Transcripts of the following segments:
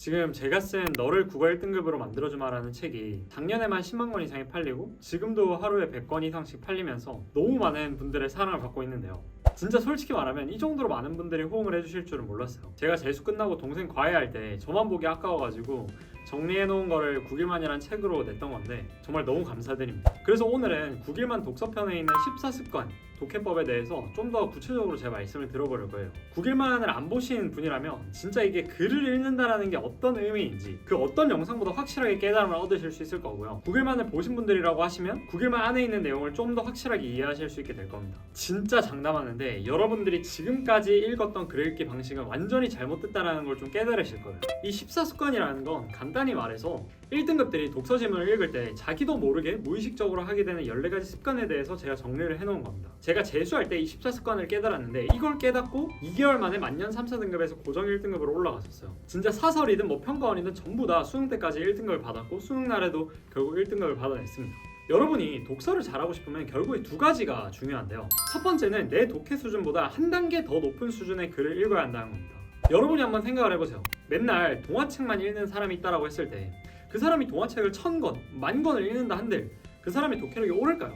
지금 제가 쓴 너를 국어 1등급으로 만들어주마라는 책이 작년에만 10만 권 이상이 팔리고 지금도 하루에 100권 이상씩 팔리면서 너무 많은 분들의 사랑을 받고 있는데요. 진짜 솔직히 말하면 이 정도로 많은 분들이 호응을 해주실 줄은 몰랐어요. 제가 재수 끝나고 동생 과외할 때 저만 보기 아까워가지고 정리해놓은 거를 9일만이란 책으로 냈던 건데 정말 너무 감사드립니다. 그래서 오늘은 9일만 독서편에 있는 14습관 독해법에 대해서 좀 더 구체적으로 제 말씀을 들어보려고 거예요. 9일만을 안 보신 분이라면 진짜 이게 글을 읽는다라는 게 어떤 의미인지 그 어떤 영상보다 확실하게 깨달음을 얻으실 수 있을 거고요. 9일만을 보신 분들이라고 하시면 9일만 안에 있는 내용을 좀 더 확실하게 이해하실 수 있게 될 겁니다. 진짜 장담하는데 여러분들이 지금까지 읽었던 글 읽기 방식은 완전히 잘못됐다는 걸 좀 깨달으실 거예요. 이 14습관이라는 건 간단히 말해서 1등급들이 독서 지문을 읽을 때 자기도 모르게 무의식적으로 하게 되는 14가지 습관에 대해서 제가 정리를 해놓은 겁니다. 제가 재수할 때 이 14습관을 깨달았는데 이걸 깨닫고 2개월 만에 만년 3, 4등급에서 고정 1등급으로 올라갔었어요. 진짜 사설이든 뭐 평가원이든 전부 다 수능 때까지 1등급을 받았고 수능 날에도 결국 1등급을 받아냈습니다. 여러분이 독서를 잘하고 싶으면 결국에 두 가지가 중요한데요. 첫 번째는 내 독해 수준보다 한 단계 더 높은 수준의 글을 읽어야 한다는 겁니다. 여러분이 한번 생각을 해보세요. 맨날 동화책만 읽는 사람이 있다고 했을 때 그 사람이 동화책을 1000권, 10,000권을 읽는다 한들 그 사람의 독해력이 오를까요?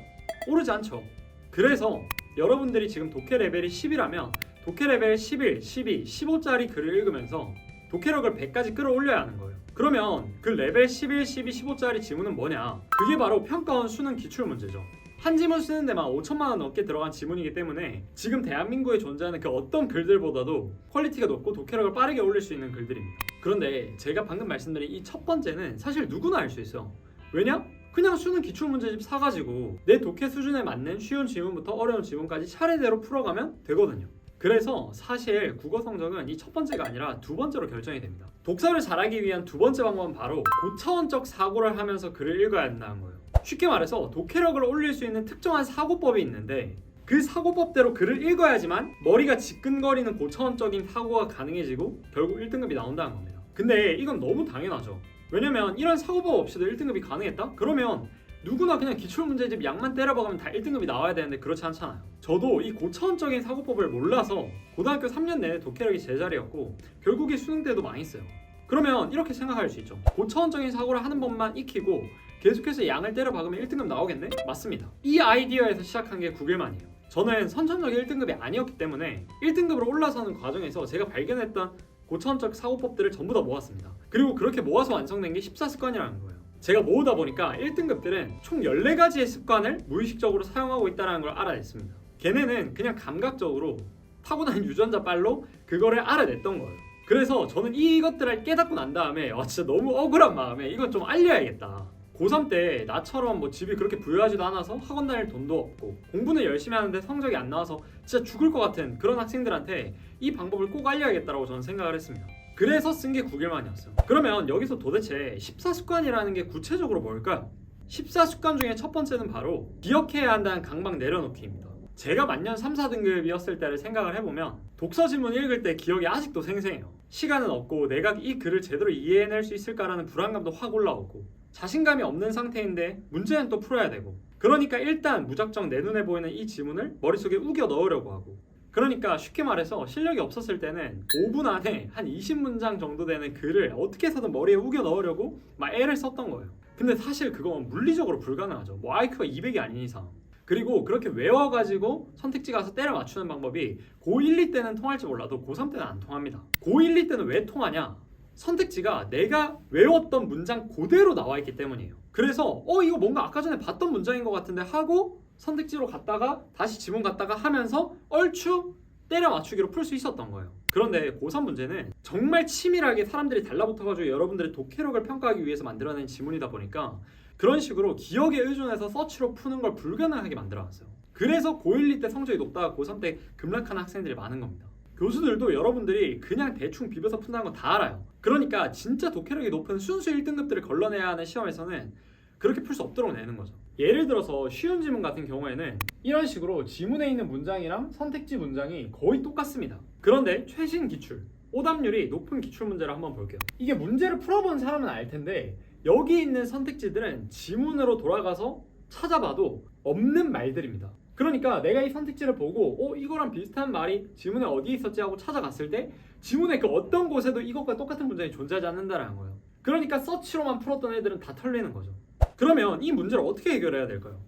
오르지 않죠. 그래서 여러분들이 지금 독해 레벨이 10이라면 독해 레벨 11, 12, 15짜리 글을 읽으면서 독해력을 100까지 끌어올려야 하는 거예요. 그러면 그 레벨 11, 12, 15짜리 지문은 뭐냐? 그게 바로 평가원 수능 기출문제죠. 한 지문 쓰는 데만 5천만 원 넘게 들어간 지문이기 때문에 지금 대한민국에 존재하는 그 어떤 글들보다도 퀄리티가 높고 독해력을 빠르게 올릴 수 있는 글들입니다. 그런데 제가 방금 말씀드린 이 첫 번째는 사실 누구나 알 수 있어요. 왜냐? 그냥 수능 기출문제집 사가지고 내 독해 수준에 맞는 쉬운 지문부터 어려운 지문까지 차례대로 풀어가면 되거든요. 그래서 사실 국어 성적은 이 첫 번째가 아니라 두 번째로 결정이 됩니다. 독서를 잘하기 위한 두 번째 방법은 바로 고차원적 사고를 하면서 글을 읽어야 한다는 거예요. 쉽게 말해서 독해력을 올릴 수 있는 특정한 사고법이 있는데 그 사고법대로 글을 읽어야지만 머리가 지끈거리는 고차원적인 사고가 가능해지고 결국 1등급이 나온다는 겁니다. 근데 이건 너무 당연하죠. 왜냐면 이런 사고법 없이도 1등급이 가능했다? 그러면 누구나 그냥 기출문제집 약만 때려박으면 다 1등급이 나와야 되는데 그렇지 않잖아요. 저도 이 고차원적인 사고법을 몰라서 고등학교 3년 내내 독해력이 제자리였고 결국에 수능 때도 망했어요. 그러면 이렇게 생각할 수 있죠. 고차원적인 사고를 하는 법만 익히고 계속해서 양을 때려박으면 1등급 나오겠네? 맞습니다. 이 아이디어에서 시작한 게 9일만이에요. 저는 선천적인 1등급이 아니었기 때문에 1등급으로 올라서는 과정에서 제가 발견했던 고차원적 사고법들을 전부 다 모았습니다. 그리고 그렇게 모아서 완성된 게 14습관이라는 거예요. 제가 모으다 보니까 1등급들은 총 14가지의 습관을 무의식적으로 사용하고 있다는 걸 알아냈습니다. 걔네는 그냥 감각적으로 타고난 유전자 빨로 그거를 알아냈던 거예요. 그래서 저는 이것들을 깨닫고 난 다음에 진짜 너무 억울한 마음에 이건 좀 알려야겠다. 고3 때 나처럼 뭐 집이 그렇게 부유하지도 않아서 학원 다닐 돈도 없고 공부는 열심히 하는데 성적이 안 나와서 진짜 죽을 것 같은 그런 학생들한테 이 방법을 꼭 알려야겠다고 저는 생각을 했습니다. 그래서 쓴 게 9일만이었어요. 그러면 여기서 도대체 14습관이라는 게 구체적으로 뭘까요? 14습관 중에 첫 번째는 바로 기억해야 한다는 강박 내려놓기입니다. 제가 만년 3, 4등급이었을 때를 생각을 해보면 독서 지문 읽을 때 기억이 아직도 생생해요. 시간은 없고 내가 이 글을 제대로 이해해낼 수 있을까라는 불안감도 확 올라오고 자신감이 없는 상태인데 문제는 또 풀어야 되고 그러니까 일단 무작정 내 눈에 보이는 이 지문을 머릿속에 우겨 넣으려고 하고 그러니까 쉽게 말해서 실력이 없었을 때는 5분 안에 한 20문장 정도 되는 글을 어떻게 해서든 머리에 우겨 넣으려고 막 애를 썼던 거예요. 근데 사실 그건 물리적으로 불가능하죠. 뭐 IQ가 200이 아닌 이상. 그리고 그렇게 외워가지고 선택지 가서 때려 맞추는 방법이 고1, 2 때는 통할지 몰라도 고3 때는 안 통합니다. 고1, 2 때는 왜 통하냐? 선택지가 내가 외웠던 문장 그대로 나와 있기 때문이에요. 그래서 이거 뭔가 아까 전에 봤던 문장인 것 같은데 하고 선택지로 갔다가 다시 지문 갔다가 하면서 얼추 때려 맞추기로 풀 수 있었던 거예요. 그런데 고3 문제는 정말 치밀하게 사람들이 달라붙어가지고 여러분들의 독해력을 평가하기 위해서 만들어낸 지문이다 보니까 그런 식으로 기억에 의존해서 서치로 푸는 걸 불가능하게 만들어놨어요. 그래서 고1, 2 때 성적이 높다가 고3 때 급락하는 학생들이 많은 겁니다. 교수들도 여러분들이 그냥 대충 비벼서 푼다는 건 다 알아요. 그러니까 진짜 독해력이 높은 순수 1등급들을 걸러내야 하는 시험에서는 그렇게 풀 수 없도록 내는 거죠. 예를 들어서 쉬운 지문 같은 경우에는 이런 식으로 지문에 있는 문장이랑 선택지 문장이 거의 똑같습니다. 그런데 최신 기출, 오답률이 높은 기출 문제를 한번 볼게요. 이게 문제를 풀어본 사람은 알 텐데 여기 있는 선택지들은 지문으로 돌아가서 찾아봐도 없는 말들입니다. 그러니까 내가 이 선택지를 보고 이거랑 비슷한 말이 지문에 어디에 있었지 하고 찾아갔을 때 지문의 그 어떤 곳에도 이것과 똑같은 문장이 존재하지 않는다는 거예요. 그러니까 서치로만 풀었던 애들은 다 털리는 거죠. 그러면 이 문제를 어떻게 해결해야 될까요?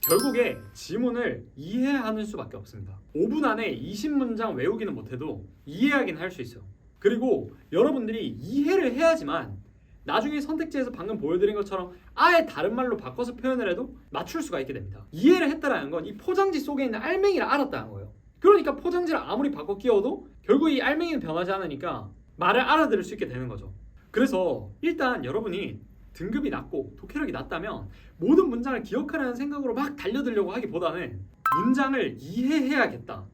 결국에 지문을 이해하는 수밖에 없습니다. 5분 안에 20문장 외우기는 못해도 이해하긴 할 수 있어요. 그리고 여러분들이 이해를 해야지만 나중에 선택지에서 방금 보여드린 것처럼 아예 다른 말로 바꿔서 표현을 해도 맞출 수가 있게 됩니다. 이해를 했다는 건 이 포장지 속에 있는 알맹이를 알았다는 거예요. 그러니까 포장지를 아무리 바꿔 끼워도 결국 이 알맹이는 변하지 않으니까 말을 알아들을 수 있게 되는 거죠. 그래서 일단 여러분이 등급이 낮고 독해력이 낮다면 모든 문장을 기억하려는 생각으로 막 달려들려고 하기보다는 문장을 이해해야겠다.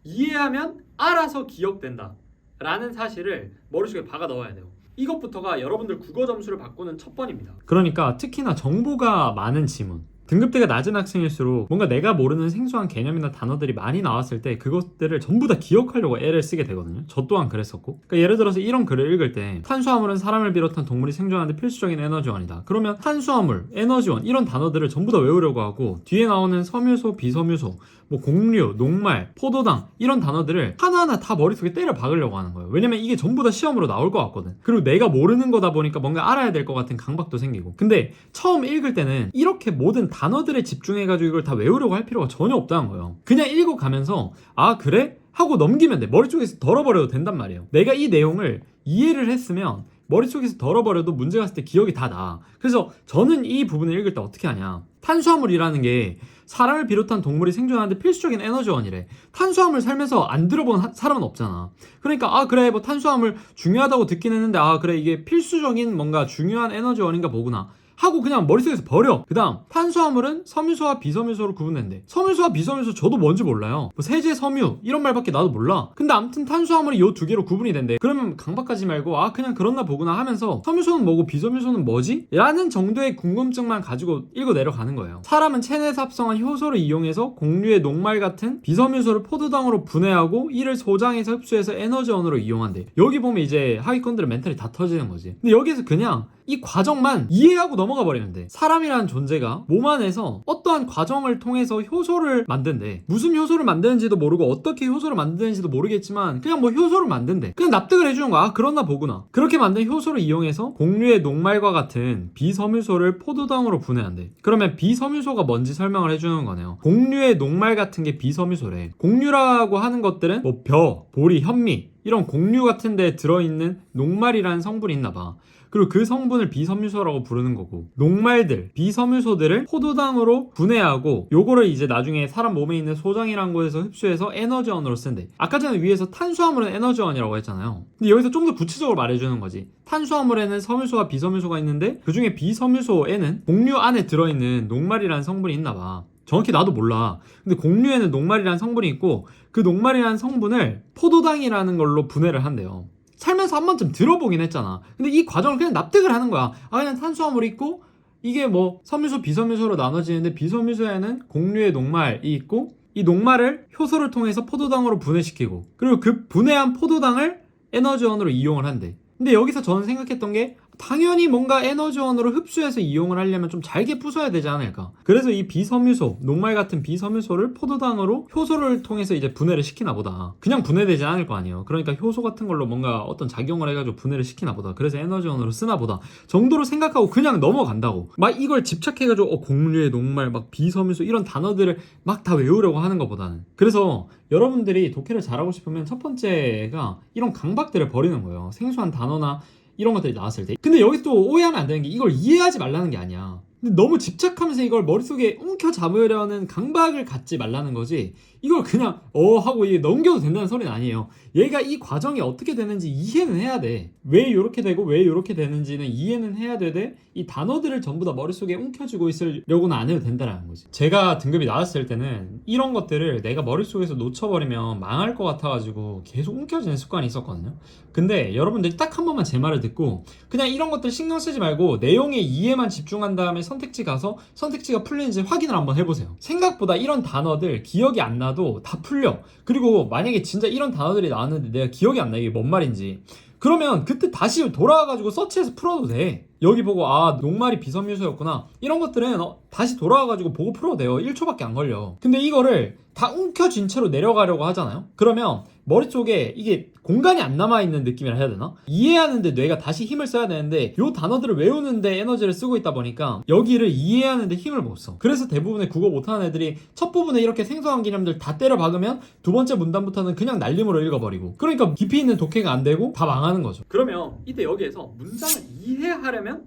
이해하면 알아서 기억된다. 라는 사실을 머릿속에 박아 넣어야 돼요. 이것부터가 여러분들 국어 점수를 바꾸는 첫 번입니다. 그러니까 특히나 정보가 많은 지문, 등급대가 낮은 학생일수록 뭔가 내가 모르는 생소한 개념이나 단어들이 많이 나왔을 때 그것들을 전부 다 기억하려고 애를 쓰게 되거든요. 저 또한 그랬었고, 그러니까 예를 들어서 이런 글을 읽을 때 탄수화물은 사람을 비롯한 동물이 생존하는 데 필수적인 에너지원이다. 그러면 탄수화물, 에너지원 이런 단어들을 전부 다 외우려고 하고 뒤에 나오는 섬유소, 비섬유소, 뭐 곡류, 녹말, 포도당 이런 단어들을 하나하나 다 머릿속에 때려 박으려고 하는 거예요. 왜냐면 이게 전부 다 시험으로 나올 것 같거든. 그리고 내가 모르는 거다 보니까 뭔가 알아야 될 것 같은 강박도 생기고. 근데 처음 읽을 때는 이렇게 모든 단어들에 집중해가지고 이걸 다 외우려고 할 필요가 전혀 없다는 거예요. 그냥 읽어가면서 아 그래? 하고 넘기면 돼. 머릿속에서 덜어버려도 된단 말이에요. 내가 이 내용을 이해를 했으면 머릿속에서 덜어버려도 문제 갔을 때 기억이 다 나. 그래서 저는 이 부분을 읽을 때 어떻게 하냐, 탄수화물이라는 게 사람을 비롯한 동물이 생존하는데 필수적인 에너지원이래. 탄수화물 살면서 안 들어본 사람은 없잖아. 그러니까 아 그래 뭐 탄수화물 중요하다고 듣긴 했는데 아 그래 이게 필수적인 뭔가 중요한 에너지원인가 보구나 하고 그냥 머릿속에서 버려. 그 다음 탄수화물은 섬유소와 비섬유소로 구분된대. 섬유소와 비섬유소 저도 뭔지 몰라요. 뭐 세제, 섬유 이런 말밖에 나도 몰라. 근데 아무튼 탄수화물이 요 두 개로 구분이 된대. 그러면 강박하지 말고 아 그냥 그렇나 보구나 하면서 섬유소는 뭐고 비섬유소는 뭐지? 라는 정도의 궁금증만 가지고 읽어 내려가는 거예요. 사람은 체내에서 합성한 효소를 이용해서 곡류의 녹말 같은 비섬유소를 포도당으로 분해하고 이를 소장해서 흡수해서 에너지원으로 이용한대. 여기 보면 이제 하위권들은 멘탈이 다 터지는 거지. 근데 여기서 그냥 이 과정만 이해하고 넘어가 버리면 돼. 사람이라는 존재가 몸 안에서 어떠한 과정을 통해서 효소를 만든대. 무슨 효소를 만드는지도 모르고 어떻게 효소를 만드는지도 모르겠지만 그냥 뭐 효소를 만든대. 그냥 납득을 해주는 거야. 아 그렇나 보구나. 그렇게 만든 효소를 이용해서 곡류의 녹말과 같은 비섬유소를 포도당으로 분해한대. 그러면 비섬유소가 뭔지 설명을 해주는 거네요. 곡류의 녹말 같은 게 비섬유소래. 곡류라고 하는 것들은 뭐 벼, 보리, 현미 이런 곡류 같은 데 들어있는 녹말이라는 성분이 있나 봐. 그리고 그 성분을 비섬유소라고 부르는 거고, 녹말들, 비섬유소들을 포도당으로 분해하고 요거를 이제 나중에 사람 몸에 있는 소장이라는 곳에서 흡수해서 에너지원으로 쓴대. 아까 전에 위에서 탄수화물은 에너지원이라고 했잖아요. 근데 여기서 좀 더 구체적으로 말해주는 거지. 탄수화물에는 섬유소와 비섬유소가 있는데 그중에 비섬유소에는 곡류 안에 들어있는 녹말이라는 성분이 있나 봐. 정확히 나도 몰라. 근데 곡류에는 녹말이라는 성분이 있고 그 녹말이라는 성분을 포도당이라는 걸로 분해를 한대요. 살면서 한 번쯤 들어보긴 했잖아. 근데 이 과정을 그냥 납득을 하는 거야. 아 그냥 탄수화물이 있고 이게 뭐 섬유소 비섬유소로 나눠지는데 비섬유소에는 곡류의 녹말이 있고 이 녹말을 효소를 통해서 포도당으로 분해시키고 그리고 그 분해한 포도당을 에너지원으로 이용을 한대. 근데 여기서 저는 생각했던 게 당연히 뭔가 에너지원으로 흡수해서 이용을 하려면 좀 잘게 부숴야 되지 않을까. 그래서 이 비섬유소, 녹말 같은 비섬유소를 포도당으로 효소를 통해서 이제 분해를 시키나 보다. 그냥 분해되지 않을 거 아니에요. 그러니까 효소 같은 걸로 뭔가 어떤 작용을 해가지고 분해를 시키나 보다. 그래서 에너지원으로 쓰나 보다 정도로 생각하고 그냥 넘어간다고. 막 이걸 집착해가지고 곡류의 녹말, 막 비섬유소 이런 단어들을 막 다 외우려고 하는 것보다는. 그래서 여러분들이 독해를 잘하고 싶으면 첫 번째가 이런 강박들을 버리는 거예요. 생소한 단어나 이런 것들이 나왔을 때. 근데 여기서 또 오해하면 안 되는 게 이걸 이해하지 말라는 게 아니야. 근데 너무 집착하면서 이걸 머릿속에 움켜잡으려는 강박을 갖지 말라는 거지, 이걸 그냥 하고 이게 넘겨도 된다는 소리는 아니에요. 얘가 이 과정이 어떻게 되는지 이해는 해야 돼. 왜 이렇게 되고 왜 이렇게 되는지는 이해는 해야 되되 이 단어들을 전부 다 머릿속에 움켜쥐고 있으려고는 안 해도 된다는 거지. 제가 등급이 나왔을 때는 이런 것들을 내가 머릿속에서 놓쳐버리면 망할 것 같아가지고 계속 움켜쥐는 습관이 있었거든요. 근데 여러분들이 딱 한 번만 제 말을 듣고 그냥 이런 것들 신경 쓰지 말고 내용의 이해만 집중한 다음에 선택지 가서 선택지가 풀리는지 확인을 한번 해보세요. 생각보다 이런 단어들 기억이 안 나도 다 풀려. 그리고 만약에 진짜 이런 단어들이 나왔는데 내가 기억이 안 나, 이게 뭔 말인지, 그러면 그때 다시 돌아와가지고 서치해서 풀어도 돼. 여기 보고 아 녹말이 비섬유소였구나 이런 것들은 다시 돌아와가지고 보고 풀어도 돼요. 1초밖에 안 걸려. 근데 이거를 다 움켜쥔 채로 내려가려고 하잖아요. 그러면 머릿속에 이게 공간이 안 남아있는 느낌이라 해야 되나? 이해하는데 뇌가 다시 힘을 써야 되는데 요 단어들을 외우는데 에너지를 쓰고 있다 보니까 여기를 이해하는데 힘을 못 써. 그래서 대부분의 국어 못하는 애들이 첫 부분에 이렇게 생소한 개념들 다 때려 박으면 두 번째 문단부터는 그냥 날림으로 읽어버리고, 그러니까 깊이 있는 독해가 안 되고 다 망하는 거죠. 그러면 이때 여기에서 문장을 이해하려면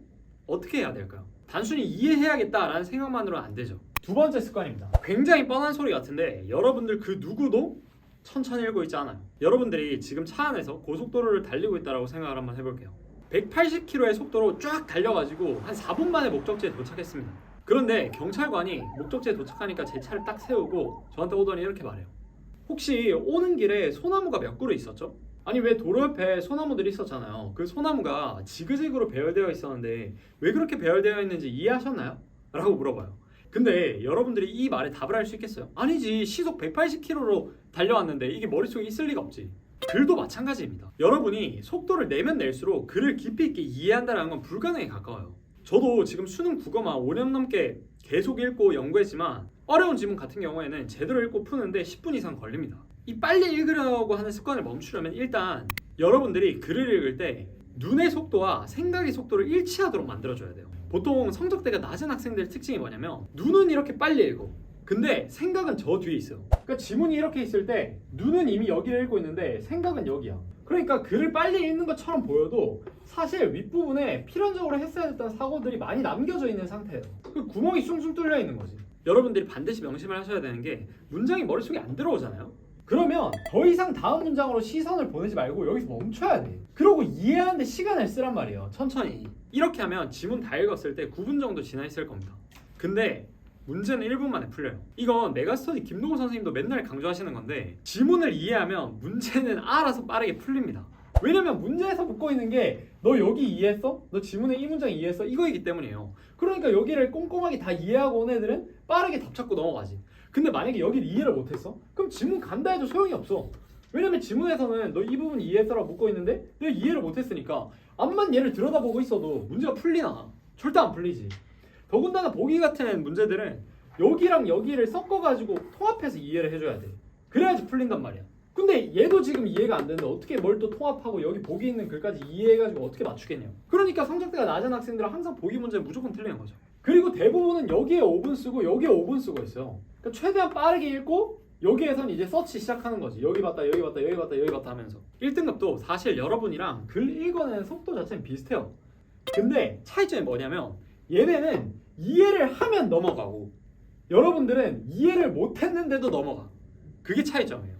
어떻게 해야 될까요? 단순히 이해해야겠다라는 생각만으로는 안 되죠. 두 번째 습관입니다. 굉장히 뻔한 소리 같은데 여러분들 그 누구도 천천히 읽고 있지 않아요. 여러분들이 지금 차 안에서 고속도로를 달리고 있다고 생각을 한번 해볼게요. 180km의 속도로 쫙 달려가지고 한 4분 만에 목적지에 도착했습니다. 그런데 경찰관이 목적지에 도착하니까 제 차를 딱 세우고 저한테 오더니 이렇게 말해요. 혹시 오는 길에 소나무가 몇 그루 있었죠? 아니 왜 도로 옆에 소나무들이 있었잖아요. 그 소나무가 지그재그로 배열되어 있었는데 왜 그렇게 배열되어 있는지 이해하셨나요? 라고 물어봐요. 근데 여러분들이 이 말에 답을 할 수 있겠어요? 아니지, 시속 180km로 달려왔는데 이게 머릿속에 있을 리가 없지. 글도 마찬가지입니다. 여러분이 속도를 내면 낼수록 글을 깊이 있게 이해한다는 건 불가능에 가까워요. 저도 지금 수능 국어만 5년 넘게 계속 읽고 연구했지만 어려운 지문 같은 경우에는 제대로 읽고 푸는데 10분 이상 걸립니다. 이 빨리 읽으려고 하는 습관을 멈추려면 일단 여러분들이 글을 읽을 때 눈의 속도와 생각의 속도를 일치하도록 만들어줘야 돼요. 보통 성적대가 낮은 학생들 특징이 뭐냐면 눈은 이렇게 빨리 읽어. 근데 생각은 저 뒤에 있어요. 그러니까 지문이 이렇게 있을 때 눈은 이미 여기를 읽고 있는데 생각은 여기야. 그러니까 글을 빨리 읽는 것처럼 보여도 사실 윗부분에 필연적으로 했어야 됐던 사고들이 많이 남겨져 있는 상태예요. 그 구멍이 숭숭 뚫려 있는 거지. 여러분들이 반드시 명심을 하셔야 되는 게 문장이 머릿속에 안 들어오잖아요. 그러면 더 이상 다음 문장으로 시선을 보내지 말고 여기서 멈춰야 돼. 그러고 이해하는데 시간을 쓰란 말이에요. 천천히. 이렇게 하면 지문 다 읽었을 때 9분 정도 지나 있을 겁니다. 근데 문제는 1분 만에 풀려요. 이건 메가스터디 김동호 선생님도 맨날 강조하시는 건데 지문을 이해하면 문제는 알아서 빠르게 풀립니다. 왜냐면 문제에서 묻고 있는 게 너 여기 이해했어? 너 지문의 이 문장 이해했어? 이거이기 때문이에요. 그러니까 여기를 꼼꼼하게 다 이해하고 온 애들은 빠르게 답 찾고 넘어가지. 근데 만약에 여기를 이해를 못했어? 그럼 지문 간다 해도 소용이 없어. 왜냐면 지문에서는 너 이 부분 이해했어라고 묻고 있는데 내가 이해를 못했으니까 앞만 얘를 들여다보고 있어도 문제가 풀리나? 절대 안 풀리지. 더군다나 보기 같은 문제들은 여기랑 여기를 섞어가지고 통합해서 이해를 해줘야 돼. 그래야지 풀린단 말이야. 근데 얘도 지금 이해가 안 되는데 어떻게 뭘 또 통합하고 여기 보기 있는 글까지 이해해가지고 어떻게 맞추겠냐고. 그러니까 성적대가 낮은 학생들은 항상 보기 문제 무조건 틀리는 거죠. 그리고 대부분은 여기에 5분 쓰고 여기에 5분 쓰고 있어요. 그러니까 최대한 빠르게 읽고 여기에선 이제 서치 시작하는 거지. 여기 봤다 여기 봤다 여기 봤다 여기 봤다 하면서 1등급도 사실 여러분이랑 글 읽어내는 속도 자체는 비슷해요. 근데 차이점이 뭐냐면 얘네는 이해를 하면 넘어가고 여러분들은 이해를 못했는데도 넘어가. 그게 차이점이에요.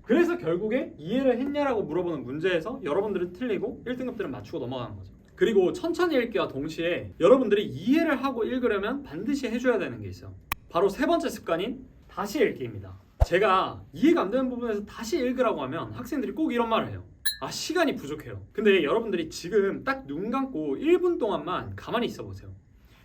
그래서 결국에 이해를 했냐라고 물어보는 문제에서 여러분들은 틀리고 1등급들은 맞추고 넘어가는 거죠. 그리고 천천히 읽기와 동시에 여러분들이 이해를 하고 읽으려면 반드시 해줘야 되는 게 있어요. 바로 세 번째 습관인 다시 읽기입니다. 제가 이해가 안 되는 부분에서 다시 읽으라고 하면 학생들이 꼭 이런 말을 해요. 아, 시간이 부족해요. 근데 여러분들이 지금 딱 눈 감고 1분 동안만 가만히 있어 보세요.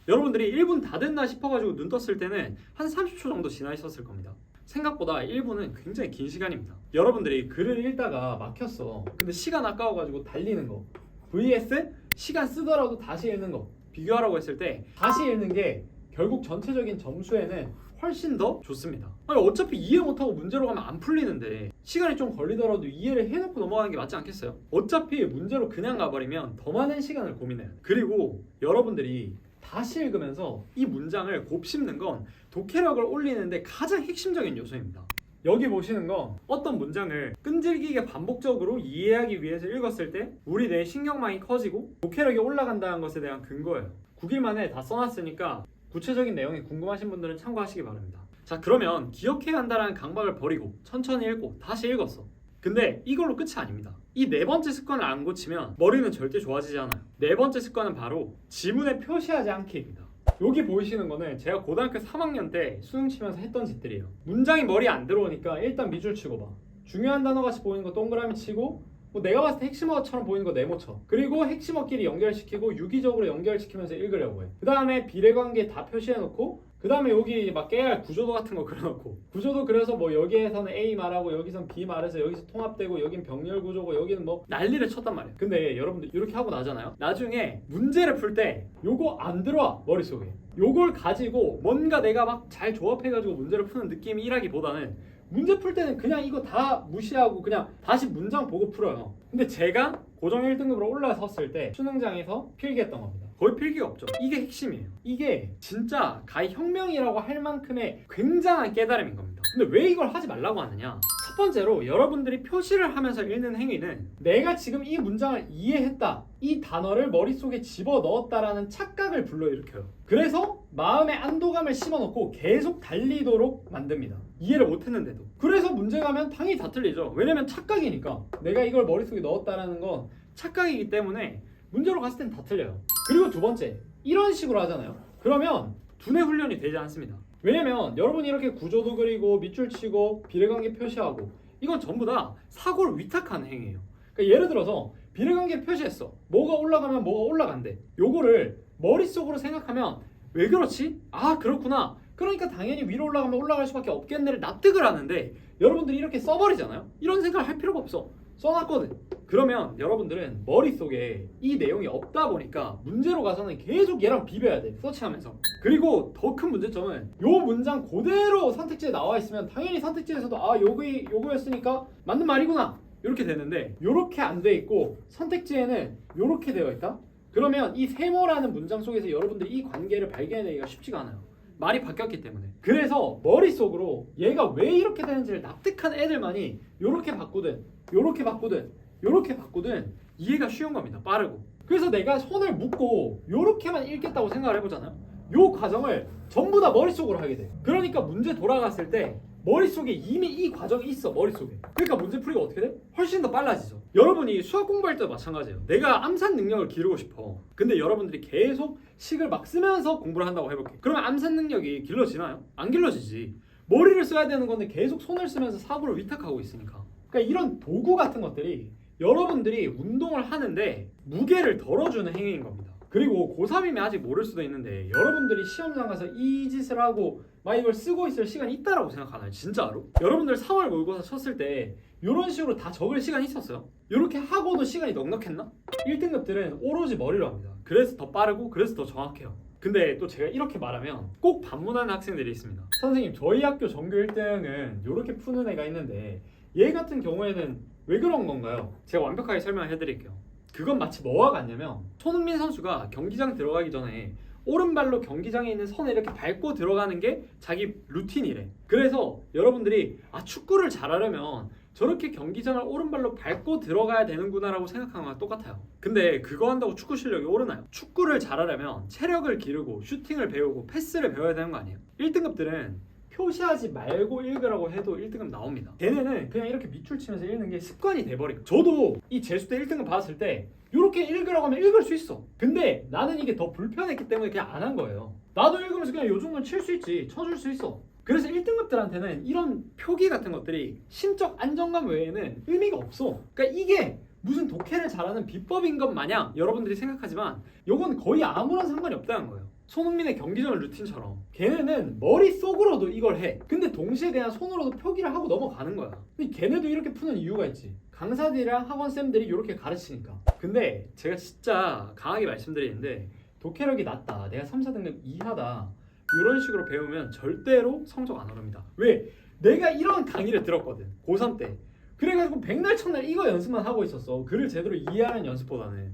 여러분들이 1분 다 됐나 싶어가지고 눈 떴을 때는 한 30초 정도 지나 있었을 겁니다. 생각보다 1분은 굉장히 긴 시간입니다. 여러분들이 글을 읽다가 막혔어. 근데 시간 아까워가지고 달리는 거 vs 시간 쓰더라도 다시 읽는 거 비교하라고 했을 때 다시 읽는 게 결국 전체적인 점수에는 훨씬 더 좋습니다. 아니, 어차피 이해 못하고 문제로 가면 안 풀리는데 시간이 좀 걸리더라도 이해를 해놓고 넘어가는 게 맞지 않겠어요? 어차피 문제로 그냥 가버리면 더 많은 시간을 고민해요. 그리고 여러분들이 다시 읽으면서 이 문장을 곱씹는 건 독해력을 올리는데 가장 핵심적인 요소입니다. 여기 보시는 건 어떤 문장을 끈질기게 반복적으로 이해하기 위해서 읽었을 때 우리 뇌 신경망이 커지고 독해력이 올라간다는 것에 대한 근거예요. 9일 만에 다 써놨으니까 구체적인 내용이 궁금하신 분들은 참고하시기 바랍니다. 자, 그러면 기억해야 한다는 강박을 버리고 천천히 읽고 다시 읽었어. 근데 이걸로 끝이 아닙니다. 이 네 번째 습관을 안 고치면 머리는 절대 좋아지지 않아요. 네 번째 습관은 바로 지문에 표시하지 않기입니다. 여기 보이시는 거는 제가 고등학교 3학년 때 수능 치면서 했던 짓들이에요. 문장이 머리에 안 들어오니까 일단 밑줄 치고 봐. 중요한 단어 같이 보이는 거 동그라미 치고 뭐 내가 봤을 때 핵심어처럼 보이는 거 네모 쳐. 그리고 핵심어끼리 연결시키고 유기적으로 연결시키면서 읽으려고 해. 그 다음에 비례관계 다 표시해놓고 그 다음에 여기 막 깨야 할 구조도 같은 거 그려놓고 구조도 그려서 뭐 여기에서는 A 말하고 여기선 B 말해서 여기서 통합되고 여긴 병렬 구조고 여기는 뭐 난리를 쳤단 말이에요. 근데 여러분들 이렇게 하고 나잖아요. 나중에 문제를 풀 때 요거 안 들어와 머릿속에. 요걸 가지고 뭔가 내가 막 잘 조합해가지고 문제를 푸는 느낌이라기보다는 문제 풀 때는 그냥 이거 다 무시하고 그냥 다시 문장 보고 풀어요. 근데 제가 고정 1등급으로 올라섰을 때 수능장에서 필기했던 겁니다. 거의 필기가 없죠. 이게 핵심이에요. 이게 진짜 가히 혁명이라고 할 만큼의 굉장한 깨달음인 겁니다. 근데 왜 이걸 하지 말라고 하느냐? 첫 번째로 여러분들이 표시를 하면서 읽는 행위는 내가 지금 이 문장을 이해했다, 이 단어를 머릿속에 집어넣었다라는 착각을 불러일으켜요. 그래서 마음의 안도감을 심어놓고 계속 달리도록 만듭니다. 이해를 못했는데도. 그래서 문제 가면 당연히 다 틀리죠. 왜냐면 착각이니까. 내가 이걸 머릿속에 넣었다라는 건 착각이기 때문에 문제로 갔을 땐 다 틀려요. 그리고 두 번째, 이런 식으로 하잖아요. 그러면 두뇌 훈련이 되지 않습니다. 왜냐면 여러분이 이렇게 구조도 그리고 밑줄 치고 비례관계 표시하고 이건 전부 다 사고를 위탁하는 행위예요. 그러니까 예를 들어서 비례관계 표시했어. 뭐가 올라가면 뭐가 올라간대. 요거를 머릿속으로 생각하면 왜 그렇지? 아 그렇구나. 그러니까 당연히 위로 올라가면 올라갈 수밖에 없겠네를 납득을 하는데 여러분들이 이렇게 써버리잖아요. 이런 생각을 할 필요가 없어. 써놨거든. 그러면 여러분들은 머릿속에 이 내용이 없다 보니까 문제로 가서는 계속 얘랑 비벼야 돼. 서치하면서. 그리고 더 큰 문제점은 요 문장 그대로 선택지에 나와 있으면 당연히 선택지에서도 아 요거였으니까 맞는 말이구나 이렇게 되는데 요렇게 안 돼 있고 선택지에는 요렇게 되어 있다? 그러면 이 세모라는 문장 속에서 여러분들이 이 관계를 발견하기가 쉽지가 않아요. 말이 바뀌었기 때문에. 그래서 머릿속으로 얘가 왜 이렇게 되는지를 납득한 애들만이 요렇게 바꾸든 요렇게 바꾸든 요렇게 바꾸든 이해가 쉬운 겁니다. 빠르고. 그래서 내가 손을 묶고 요렇게만 읽겠다고 생각을 해보잖아요. 요 과정을 전부 다 머릿속으로 하게 돼. 그러니까 문제 돌아갔을 때 머릿속에 이미 이 과정이 있어. 머릿속에. 그러니까 문제풀이가 어떻게 돼? 훨씬 더 빨라지죠. 여러분이 수학 공부할 때도 마찬가지예요. 내가 암산 능력을 기르고 싶어. 근데 여러분들이 계속 식을 막 쓰면서 공부를 한다고 해볼게. 그러면 암산 능력이 길러지나요? 안 길러지지. 머리를 써야 되는 건데 계속 손을 쓰면서 사고를 위탁하고 있으니까. 그러니까 이런 도구 같은 것들이 여러분들이 운동을 하는데 무게를 덜어주는 행위인 겁니다. 그리고 고3이면 아직 모를 수도 있는데 여러분들이 시험장 가서 이 짓을 하고 막 이걸 쓰고 있을 시간이 있다라고 생각하나요? 진짜로? 여러분들 3월 모의고사 쳤을 때 이런 식으로 다 적을 시간이 있었어요? 이렇게 하고도 시간이 넉넉했나? 1등급들은 오로지 머리로 합니다. 그래서 더 빠르고 그래서 더 정확해요. 근데 또 제가 이렇게 말하면 꼭 반문하는 학생들이 있습니다. 선생님 저희 학교 전교 1등은 이렇게 푸는 애가 있는데 얘 같은 경우에는 왜 그런 건가요? 제가 완벽하게 설명해 드릴게요. 그건 마치 뭐와 같냐면 손흥민 선수가 경기장 들어가기 전에 오른발로 경기장에 있는 선을 이렇게 밟고 들어가는 게 자기 루틴이래. 그래서 여러분들이 아 축구를 잘하려면 저렇게 경기장을 오른발로 밟고 들어가야 되는구나 라고 생각하는 거랑 똑같아요. 근데 그거 한다고 축구 실력이 오르나요? 축구를 잘하려면 체력을 기르고 슈팅을 배우고 패스를 배워야 되는 거 아니에요? 1등급들은 표시하지 말고 읽으라고 해도 1등급 나옵니다. 걔네는 그냥 이렇게 밑줄 치면서 읽는 게 습관이 돼버리고 저도 이 재수때 1등급 받았을 때 이렇게 읽으라고 하면 읽을 수 있어. 근데 나는 이게 더 불편했기 때문에 그냥 안 한 거예요. 나도 읽으면서 그냥 요 정도는 칠 수 있지. 쳐줄 수 있어. 그래서 1등급들한테는 이런 표기 같은 것들이 심적 안정감 외에는 의미가 없어. 그러니까 이게 무슨 독해를 잘하는 비법인 것 마냥 여러분들이 생각하지만 이건 거의 아무런 상관이 없다는 거예요. 손흥민의 경기전 루틴처럼 걔네는 머릿속으로도 이걸 해. 근데 동시에 그냥 손으로도 표기를 하고 넘어가는 거야. 근데 걔네도 이렇게 푸는 이유가 있지. 강사들이랑 학원쌤들이 이렇게 가르치니까. 근데 제가 진짜 강하게 말씀드리는데 독해력이 낮다, 내가 3, 4등급 이하다 이런 식으로 배우면 절대로 성적 안 오릅니다. 왜? 내가 이런 강의를 들었거든 고3 때. 그래가지고 백날 첫날 이거 연습만 하고 있었어. 글을 제대로 이해하는 연습보다는.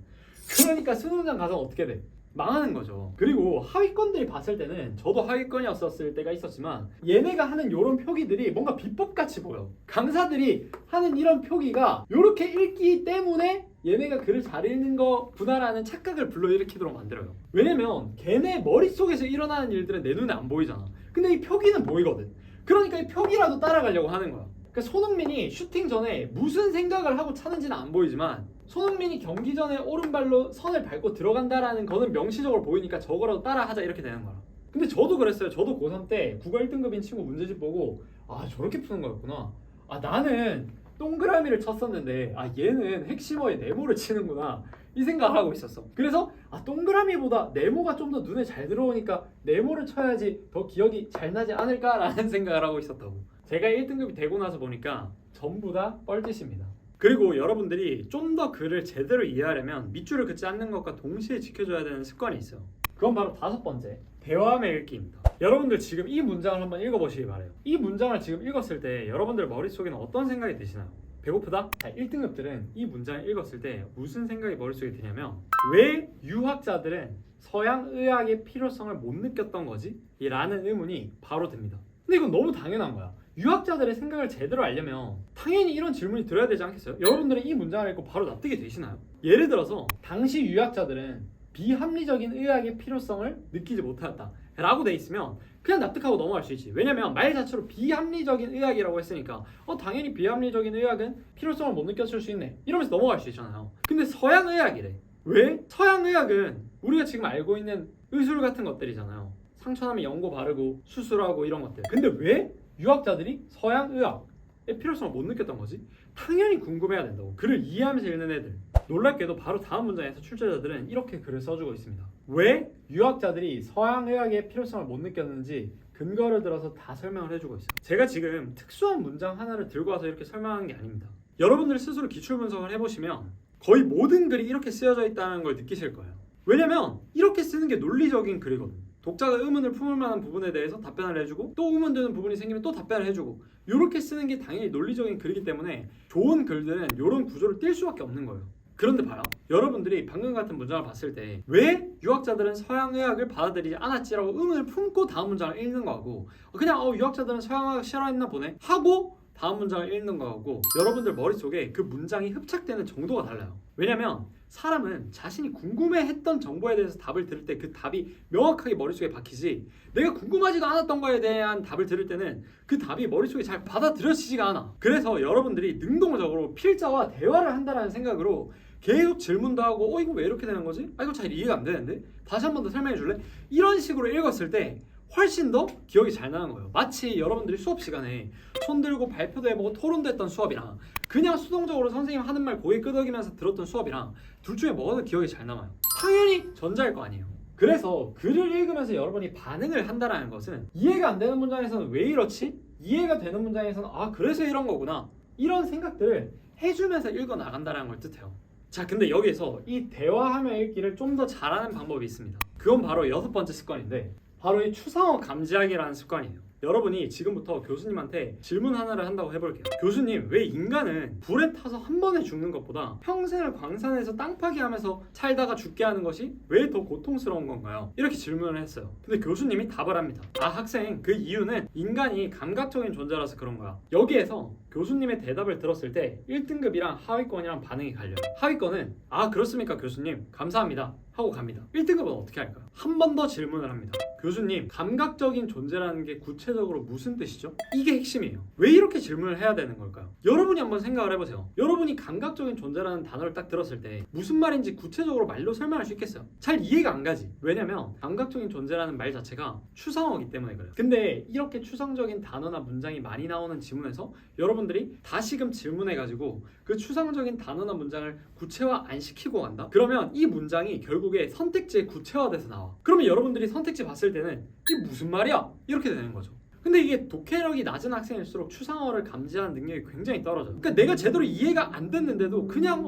그러니까 수능장 가서 어떻게 돼? 망하는 거죠. 그리고 하위권들이 봤을 때는 저도 하위권이었을 때가 있었지만 얘네가 하는 이런 표기들이 뭔가 비법같이 보여. 강사들이 하는 이런 표기가 이렇게 읽기 때문에 얘네가 글을 잘 읽는 거구나라는 착각을 불러일으키도록 만들어요. 왜냐면 걔네 머릿속에서 일어나는 일들은 내 눈에 안 보이잖아. 근데 이 표기는 보이거든. 그러니까 이 표기라도 따라가려고 하는 거야. 그러니까 손흥민이 슈팅 전에 무슨 생각을 하고 차는지는 안 보이지만 손흥민이 경기 전에 오른발로 선을 밟고 들어간다라는 거는 명시적으로 보이니까 저거라도 따라하자 이렇게 되는 거야. 근데 저도 그랬어요. 저도 고3 때 국어 1등급인 친구 문제집 보고 아 저렇게 푸는 거였구나. 아 나는 동그라미를 쳤었는데 아 얘는 핵심어에 네모를 치는구나. 이 생각을 하고 있었어. 그래서 동그라미보다 네모가 좀 더 눈에 잘 들어오니까 네모를 쳐야지 더 기억이 잘 나지 않을까라는 생각을 하고 있었다고. 제가 1등급이 되고 나서 보니까 전부 다 뻘짓입니다. 그리고 여러분들이 좀 더 글을 제대로 이해하려면 밑줄을 긋지 않는 것과 동시에 지켜줘야 되는 습관이 있어요. 그건 바로 5번째, 대화하며 읽기입니다. 여러분들 지금 이 문장을 한번 읽어보시기 바래요. 이 문장을 지금 읽었을 때 여러분들 머릿속에는 어떤 생각이 드시나요? 배고프다? 자, 1등급들은 이 문장을 읽었을 때 무슨 생각이 머릿속에 드냐면 왜 유학자들은 서양 의학의 필요성을 못 느꼈던 거지? 라는 의문이 바로 듭니다. 근데 이건 너무 당연한 거야. 유학자들의 생각을 제대로 알려면 당연히 이런 질문이 들어야 되지 않겠어요? 여러분들은 이 문장을 읽고 바로 납득이 되시나요? 예를 들어서 당시 유학자들은 비합리적인 의학의 필요성을 느끼지 못하였다 라고 돼 있으면 그냥 납득하고 넘어갈 수 있지. 왜냐면 말 자체로 비합리적인 의학이라고 했으니까 당연히 비합리적인 의학은 필요성을 못 느꼈을 수 있네 이러면서 넘어갈 수 있잖아요. 근데 서양 의학이래. 왜? 서양 의학은 우리가 지금 알고 있는 의술 같은 것들이잖아요. 상처나면 연고 바르고 수술하고 이런 것들. 근데 왜 유학자들이 서양 의학의 필요성을 못 느꼈던 거지? 당연히 궁금해야 된다고. 글을 이해하면서 읽는 애들. 놀랍게도 바로 다음 문장에서 출제자들은 이렇게 글을 써주고 있습니다. 왜 유학자들이 서양 의학의 필요성을 못 느꼈는지 근거를 들어서 다 설명을 해주고 있어요. 제가 지금 특수한 문장 하나를 들고 와서 이렇게 설명하는 게 아닙니다. 여러분들 스스로 기출 분석을 해보시면 거의 모든 글이 이렇게 쓰여져 있다는 걸 느끼실 거예요. 왜냐면 이렇게 쓰는 게 논리적인 글이거든. 독자가 의문을 품을 만한 부분에 대해서 답변을 해주고 또 의문되는 부분이 생기면 또 답변을 해주고 이렇게 쓰는 게 당연히 논리적인 글이기 때문에 좋은 글들은 이런 구조를 띌 수밖에 없는 거예요. 그런데 봐요. 여러분들이 방금 같은 문장을 봤을 때 왜 유학자들은 서양의학을 받아들이지 않았지라고 의문을 품고 다음 문장을 읽는 거하고 그냥 유학자들은 서양의학 싫어했나 보네 하고 다음 문장을 읽는 거하고 여러분들 머릿속에 그 문장이 흡착되는 정도가 달라요. 왜냐면 사람은 자신이 궁금해했던 정보에 대해서 답을 들을 때 그 답이 명확하게 머릿속에 박히지 내가 궁금하지도 않았던 거에 대한 답을 들을 때는 그 답이 머릿속에 잘 받아들여지지가 않아. 그래서 여러분들이 능동적으로 필자와 대화를 한다는 생각으로 계속 질문도 하고 이거 왜 이렇게 되는 거지? 이거 잘 이해가 안 되는데? 다시 한 번 더 설명해 줄래? 이런 식으로 읽었을 때 훨씬 더 기억이 잘 나는 거예요. 마치 여러분들이 수업 시간에 손 들고 발표도 해보고 토론도 했던 수업이랑 그냥 수동적으로 선생님 하는 말 고개 끄덕이면서 들었던 수업이랑 둘 중에 뭐가 더 기억이 잘 남아요? 당연히 전자일 거 아니에요. 그래서 글을 읽으면서 여러분이 반응을 한다는 것은 이해가 안 되는 문장에서는 왜 이렇지? 이해가 되는 문장에서는 그래서 이런 거구나 이런 생각들을 해주면서 읽어 나간다는 걸 뜻해요. 자, 근데 여기서 이 대화하며 읽기를 좀 더 잘하는 방법이 있습니다. 그건 바로 6번째 습관인데 바로 이 추상어 감지하기라는 습관이에요. 여러분이 지금부터 교수님한테 질문 하나를 한다고 해볼게요. 교수님, 왜 인간은 불에 타서 한 번에 죽는 것보다 평생을 광산에서 땅 파기하면서 살다가 죽게 하는 것이 왜 더 고통스러운 건가요? 이렇게 질문을 했어요. 근데 교수님이 답을 합니다. 학생, 그 이유는 인간이 감각적인 존재라서 그런 거야. 여기에서 교수님의 대답을 들었을 때 1등급이랑 하위권이랑 반응이 갈려요. 하위권은 그렇습니까 교수님? 감사합니다 하고 갑니다. 1등급은 어떻게 할까요? 한 번 더 질문을 합니다. 교수님, 감각적인 존재라는 게 구체적으로 무슨 뜻이죠? 이게 핵심이에요. 왜 이렇게 질문을 해야 되는 걸까요? 여러분이 한번 생각을 해보세요. 여러분이 감각적인 존재라는 단어를 딱 들었을 때 무슨 말인지 구체적으로 말로 설명할 수 있겠어요? 잘 이해가 안 가지. 왜냐면 감각적인 존재라는 말 자체가 추상어이기 때문에 그래요. 근데 이렇게 추상적인 단어나 문장이 많이 나오는 지문에서 여러분들이 다시금 질문해가지고 그 추상적인 단어나 문장을 구체화 안 시키고 간다? 그러면 이 문장이 결국에 선택지에 구체화돼서 나와. 그러면 여러분들이 선택지 봤을 때는 이게 무슨 말이야? 이렇게 되는 거죠. 근데 이게 독해력이 낮은 학생일수록 추상어를 감지하는 능력이 굉장히 떨어져요. 그러니까 내가 제대로 이해가 안 됐는데도 그냥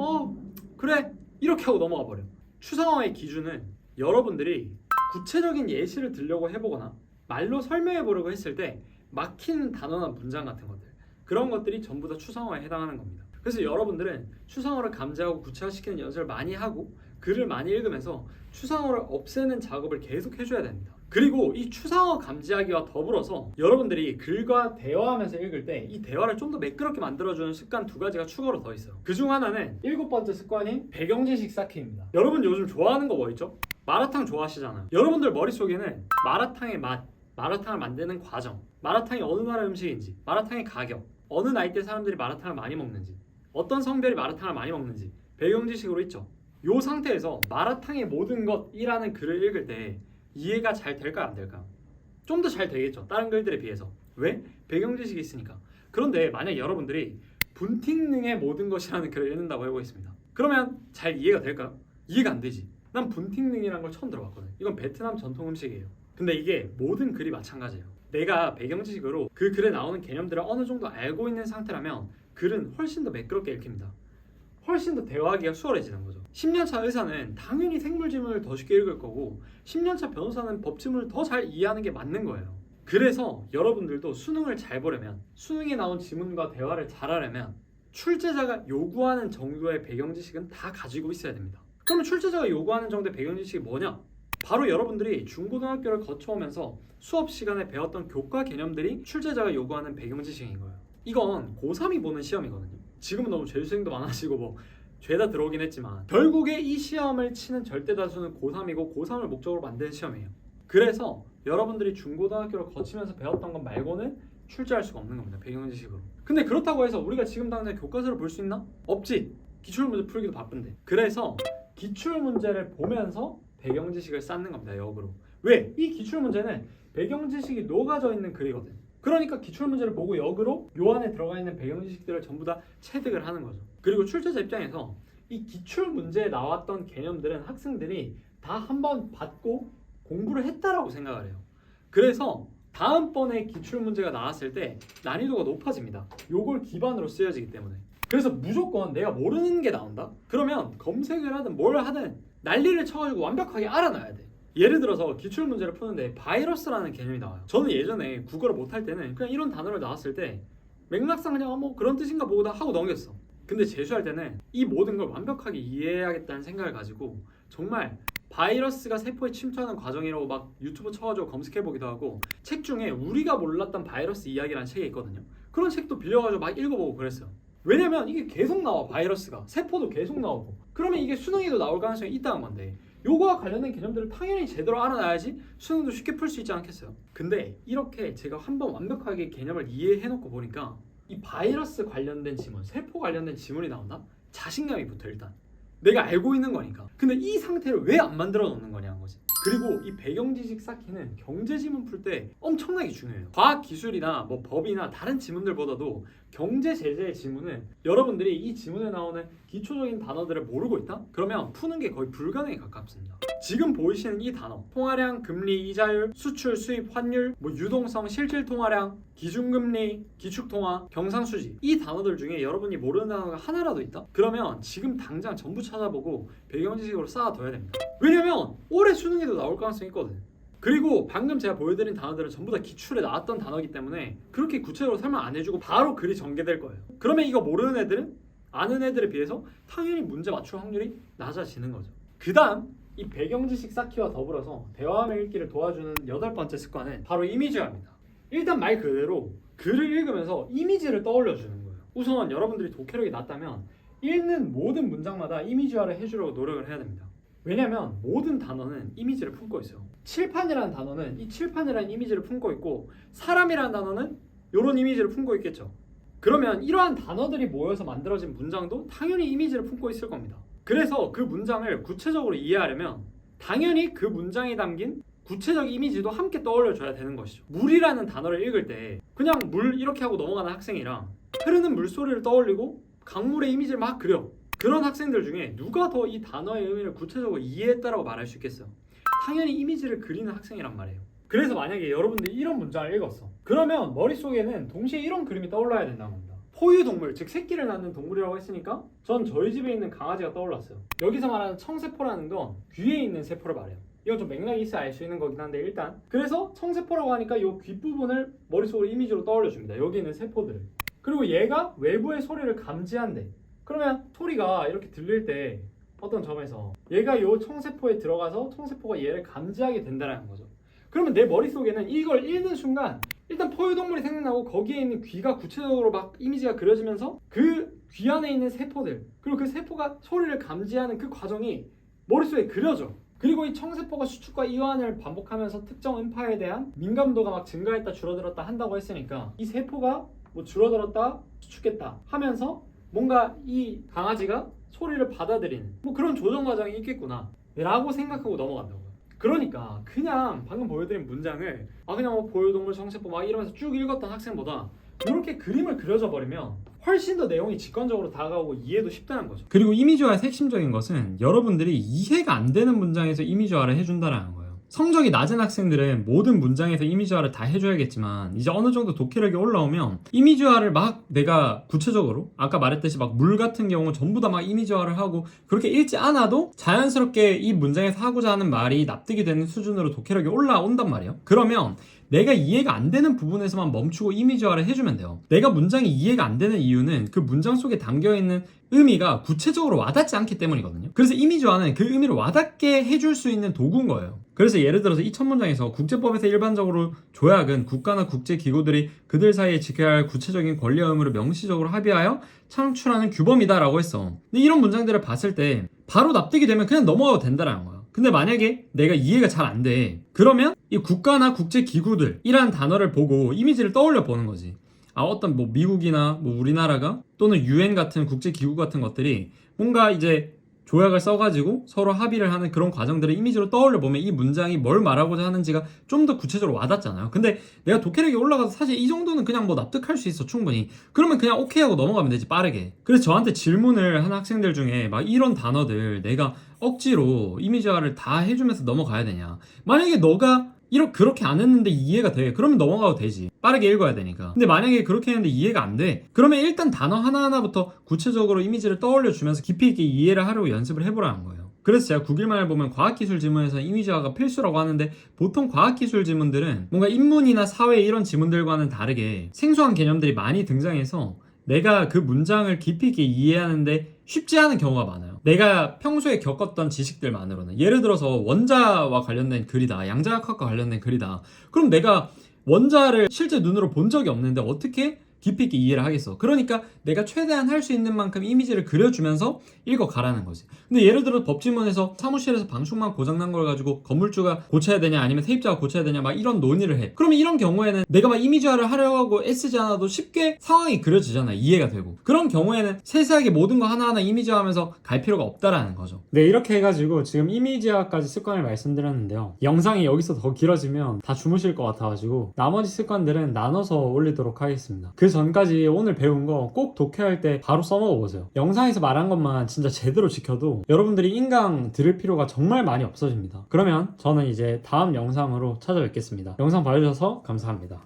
그래 이렇게 하고 넘어가 버려. 추상어의 기준은 여러분들이 구체적인 예시를 들려고 해보거나 말로 설명해 보려고 했을 때 막히는 단어나 문장 같은 것들, 그런 것들이 전부 다 추상어에 해당하는 겁니다. 그래서 여러분들은 추상어를 감지하고 구체화시키는 연습을 많이 하고 글을 많이 읽으면서 추상어를 없애는 작업을 계속 해줘야 됩니다. 그리고 이 추상어 감지하기와 더불어서 여러분들이 글과 대화하면서 읽을 때 이 대화를 좀 더 매끄럽게 만들어주는 습관 2가지가 추가로 더 있어요. 그중 하나는 7번째 습관인 배경지식 쌓기입니다. 여러분 요즘 좋아하는 거 뭐 있죠? 마라탕 좋아하시잖아요. 여러분들 머릿속에는 마라탕의 맛, 마라탕을 만드는 과정, 마라탕이 어느 나라 음식인지, 마라탕의 가격, 어느 나이대 사람들이 마라탕을 많이 먹는지, 어떤 성별이 마라탕을 많이 먹는지 배경지식으로 있죠. 이 상태에서 마라탕의 모든 것이라는 글을 읽을 때 이해가 잘 될까요? 안 될까요? 좀 더 잘 되겠죠. 다른 글들에 비해서. 왜? 배경지식이 있으니까. 그런데 만약 여러분들이 분팅능의 모든 것이라는 글을 읽는다고 해보겠습니다. 그러면 잘 이해가 될까요? 이해가 안 되지. 난 분팅능이라는 걸 처음 들어봤거든. 이건 베트남 전통 음식이에요. 근데 이게 모든 글이 마찬가지예요. 내가 배경 지식으로 그 글에 나오는 개념들을 어느 정도 알고 있는 상태라면 글은 훨씬 더 매끄럽게 읽힙니다. 훨씬 더 대화하기가 수월해지는 거죠. 10년차 의사는 당연히 생물 지문을 더 쉽게 읽을 거고 10년차 변호사는 법 지문을 더 잘 이해하는 게 맞는 거예요. 그래서 여러분들도 수능을 잘 보려면, 수능에 나온 지문과 대화를 잘하려면 출제자가 요구하는 정도의 배경 지식은 다 가지고 있어야 됩니다. 그러면 출제자가 요구하는 정도의 배경 지식이 뭐냐? 바로 여러분들이 중고등학교를 거쳐오면서 수업 시간에 배웠던 교과 개념들이 출제자가 요구하는 배경 지식인 거예요. 이건 고3이 보는 시험이거든요. 지금은 너무 재수생도 많아지고 뭐 죄다 들어오긴 했지만 결국에 이 시험을 치는 절대 다수는 고3이고 고3을 목적으로 만든 시험이에요. 그래서 여러분들이 중고등학교를 거치면서 배웠던 것 말고는 출제할 수가 없는 겁니다. 배경 지식으로. 근데 그렇다고 해서 우리가 지금 당장 교과서를 볼 수 있나? 없지. 기출문제 풀기도 바쁜데. 그래서 기출문제를 보면서 배경 지식을 쌓는 겁니다. 역으로. 왜? 이 기출문제는 배경 지식이 녹아져 있는 글이거든. 그러니까 기출문제를 보고 역으로 요 안에 들어가 있는 배경 지식들을 전부 다 체득을 하는 거죠. 그리고 출제자 입장에서 이 기출문제에 나왔던 개념들은 학생들이 다 한번 받고 공부를 했다라고 생각을 해요. 그래서 다음번에 기출문제가 나왔을 때 난이도가 높아집니다. 요걸 기반으로 쓰여지기 때문에. 그래서 무조건 내가 모르는 게 나온다? 그러면 검색을 하든 뭘 하든 난리를 쳐가지고 완벽하게 알아놔야 돼. 예를 들어서 기출문제를 푸는데 바이러스라는 개념이 나와요. 저는 예전에 국어를 못할 때는 그냥 이런 단어를 나왔을 때 맥락상 그냥 뭐 그런 뜻인가 보다 하고 넘겼어. 근데 재수할 때는 이 모든 걸 완벽하게 이해해야겠다는 생각을 가지고 정말 바이러스가 세포에 침투하는 과정이라고 막 유튜브 쳐가지고 검색해보기도 하고 책 중에 우리가 몰랐던 바이러스 이야기라는 책이 있거든요. 그런 책도 빌려가지고 막 읽어보고 그랬어요. 왜냐면 이게 계속 나와. 바이러스가 세포도 계속 나오고 그러면 이게 수능에도 나올 가능성이 있다는 건데 요거와 관련된 개념들을 당연히 제대로 알아놔야지 수능도 쉽게 풀 수 있지 않겠어요. 근데 이렇게 제가 한번 완벽하게 개념을 이해해놓고 보니까 이 바이러스 관련된 지문, 세포 관련된 지문이 나온다? 자신감이 붙어 일단. 내가 알고 있는 거니까. 근데 이 상태를 왜 안 만들어 놓는 거냐는 거지. 그리고 이 배경 지식 쌓기는 경제 지문 풀 때 엄청나게 중요해요. 과학 기술이나 뭐 법이나 다른 지문들보다도 경제 제재의 지문은 여러분들이 이 지문에 나오는 기초적인 단어들을 모르고 있다? 그러면 푸는 게 거의 불가능에 가깝습니다. 지금 보이시는 이 단어 통화량, 금리, 이자율, 수출, 수입, 환율, 뭐 유동성, 실질 통화량, 기준금리, 기축통화, 경상수지 이 단어들 중에 여러분이 모르는 단어가 하나라도 있다? 그러면 지금 당장 전부 찾아보고 배경지식으로 쌓아둬야 됩니다. 왜냐면 올해 수능에도 나올 가능성이 있거든. 그리고 방금 제가 보여드린 단어들은 전부 다 기출에 나왔던 단어이기 때문에 그렇게 구체적으로 설명 안 해주고 바로 글이 전개될 거예요. 그러면 이거 모르는 애들은 아는 애들에 비해서 당연히 문제 맞출 확률이 낮아지는 거죠. 그 다음 이 배경지식 쌓기와 더불어서 대화함을 읽기를 도와주는 8번째 습관은 바로 이미지화입니다. 일단 말 그대로 글을 읽으면서 이미지를 떠올려주는 거예요. 우선 여러분들이 독해력이 낮다면 읽는 모든 문장마다 이미지화를 해주려고 노력을 해야 됩니다. 왜냐면 모든 단어는 이미지를 품고 있어요. 칠판이라는 단어는 이 칠판이라는 이미지를 품고 있고 사람이라는 단어는 이런 이미지를 품고 있겠죠. 그러면 이러한 단어들이 모여서 만들어진 문장도 당연히 이미지를 품고 있을 겁니다. 그래서 그 문장을 구체적으로 이해하려면 당연히 그 문장에 담긴 구체적 이미지도 함께 떠올려줘야 되는 것이죠. 물이라는 단어를 읽을 때 그냥 물 이렇게 하고 넘어가는 학생이랑 흐르는 물소리를 떠올리고 강물의 이미지를 막 그려. 그런 학생들 중에 누가 더 이 단어의 의미를 구체적으로 이해했다라고 말할 수 있겠어요? 당연히 이미지를 그리는 학생이란 말이에요. 그래서 만약에 여러분들이 이런 문장을 읽었어. 그러면 머릿속에는 동시에 이런 그림이 떠올라야 된다는 겁니다. 포유동물, 즉 새끼를 낳는 동물이라고 했으니까 전 저희 집에 있는 강아지가 떠올랐어요. 여기서 말하는 청세포라는 건 귀에 있는 세포를 말해요. 이건 좀 맥락이 있어야 알 수 있는 거긴 한데 일단 그래서 청세포라고 하니까 이 귓부분을 머릿속으로 이미지로 떠올려줍니다. 여기 있는 세포들을. 그리고 얘가 외부의 소리를 감지한대. 그러면 소리가 이렇게 들릴 때 어떤 점에서 얘가 요 청세포에 들어가서 청세포가 얘를 감지하게 된다는 거죠. 그러면 내 머릿속에는 이걸 읽는 순간 일단 포유동물이 생각나고 거기에 있는 귀가 구체적으로 막 이미지가 그려지면서 그 귀 안에 있는 세포들 그리고 그 세포가 소리를 감지하는 그 과정이 머릿속에 그려져. 그리고 이 청세포가 수축과 이완을 반복하면서 특정 음파에 대한 민감도가 막 증가했다 줄어들었다 한다고 했으니까 이 세포가 뭐 줄어들었다 수축했다 하면서 뭔가 이 강아지가 소리를 받아들이는 뭐 그런 조정 과정이 있겠구나 라고 생각하고 넘어간다고요. 그러니까 그냥 방금 보여드린 문장을 그냥 뭐 포유동물 청세포 막 이러면서 쭉 읽었던 학생보다 이렇게 그림을 그려져 버리면 훨씬 더 내용이 직관적으로 다가오고 이해도 쉽다는 거죠. 그리고 이미지화의 핵심적인 것은 여러분들이 이해가 안 되는 문장에서 이미지화를 해준다라는 거예요. 성적이 낮은 학생들은 모든 문장에서 이미지화를 다 해줘야겠지만 이제 어느 정도 독해력이 올라오면 이미지화를 막 내가 구체적으로 아까 말했듯이 막 물 같은 경우 전부 다 막 이미지화를 하고 그렇게 읽지 않아도 자연스럽게 이 문장에서 하고자 하는 말이 납득이 되는 수준으로 독해력이 올라온단 말이에요. 그러면 내가 이해가 안 되는 부분에서만 멈추고 이미지화를 해주면 돼요. 내가 문장이 이해가 안 되는 이유는 그 문장 속에 담겨있는 의미가 구체적으로 와닿지 않기 때문이거든요. 그래서 이미지화는 그 의미를 와닿게 해줄 수 있는 도구인 거예요. 그래서 예를 들어서 이 첫 문장에서 국제법에서 일반적으로 조약은 국가나 국제기구들이 그들 사이에 지켜야 할 구체적인 권리와 의무를 명시적으로 합의하여 창출하는 규범이다 라고 했어. 근데 이런 문장들을 봤을 때 바로 납득이 되면 그냥 넘어가도 된다라는 거야. 근데 만약에 내가 이해가 잘 안 돼. 그러면 이 국가나 국제기구들이라는 단어를 보고 이미지를 떠올려 보는 거지. 아, 어떤 뭐 미국이나 뭐 우리나라가 또는 UN 같은 국제기구 같은 것들이 뭔가 이제 조약을 써가지고 서로 합의를 하는 그런 과정들을 이미지로 떠올려 보면 이 문장이 뭘 말하고자 하는지가 좀 더 구체적으로 와닿잖아요. 근데 내가 독해력이 올라가서 사실 이 정도는 그냥 뭐 납득할 수 있어, 충분히. 그러면 그냥 오케이 하고 넘어가면 되지, 빠르게. 그래서 저한테 질문을 한 학생들 중에 막 이런 단어들 내가 억지로 이미지화를 다 해주면서 넘어가야 되냐. 만약에 너가 그렇게 안 했는데 이해가 돼. 그러면 넘어가도 되지. 빠르게 읽어야 되니까. 근데 만약에 그렇게 했는데 이해가 안 돼. 그러면 일단 단어 하나하나부터 구체적으로 이미지를 떠올려 주면서 깊이 있게 이해를 하려고 연습을 해보라는 거예요. 그래서 제가 국일만을 보면 과학기술 지문에서는 이미지화가 필수라고 하는데 보통 과학기술 지문들은 뭔가 인문이나 사회 이런 지문들과는 다르게 생소한 개념들이 많이 등장해서 내가 그 문장을 깊이 있게 이해하는데 쉽지 않은 경우가 많아요. 내가 평소에 겪었던 지식들만으로는. 예를 들어서 원자와 관련된 글이다, 양자역학과 관련된 글이다. 그럼 내가 원자를 실제 눈으로 본 적이 없는데 어떻게 깊이 있게 이해를 하겠어. 그러니까 내가 최대한 할 수 있는 만큼 이미지를 그려주면서 읽어가라는 거지. 근데 예를 들어 법지문에서 사무실에서 방충망 고장난 걸 가지고 건물주가 고쳐야 되냐 아니면 세입자가 고쳐야 되냐 막 이런 논의를 해. 그러면 이런 경우에는 내가 막 이미지화를 하려고 하고 애쓰지 않아도 쉽게 상황이 그려지잖아. 이해가 되고. 그런 경우에는 세세하게 모든 거 하나하나 이미지화하면서 갈 필요가 없다라는 거죠. 네, 이렇게 해가지고 지금 이미지화까지 습관을 말씀드렸는데요. 영상이 여기서 더 길어지면 다 주무실 것 같아가지고 나머지 습관들은 나눠서 올리도록 하겠습니다. 그 전까지 오늘 배운 거 꼭 독해할 때 바로 써먹어 보세요. 영상에서 말한 것만 진짜 제대로 지켜도 여러분들이 인강 들을 필요가 정말 많이 없어집니다. 그러면 저는 이제 다음 영상으로 찾아뵙겠습니다. 영상 봐주셔서 감사합니다.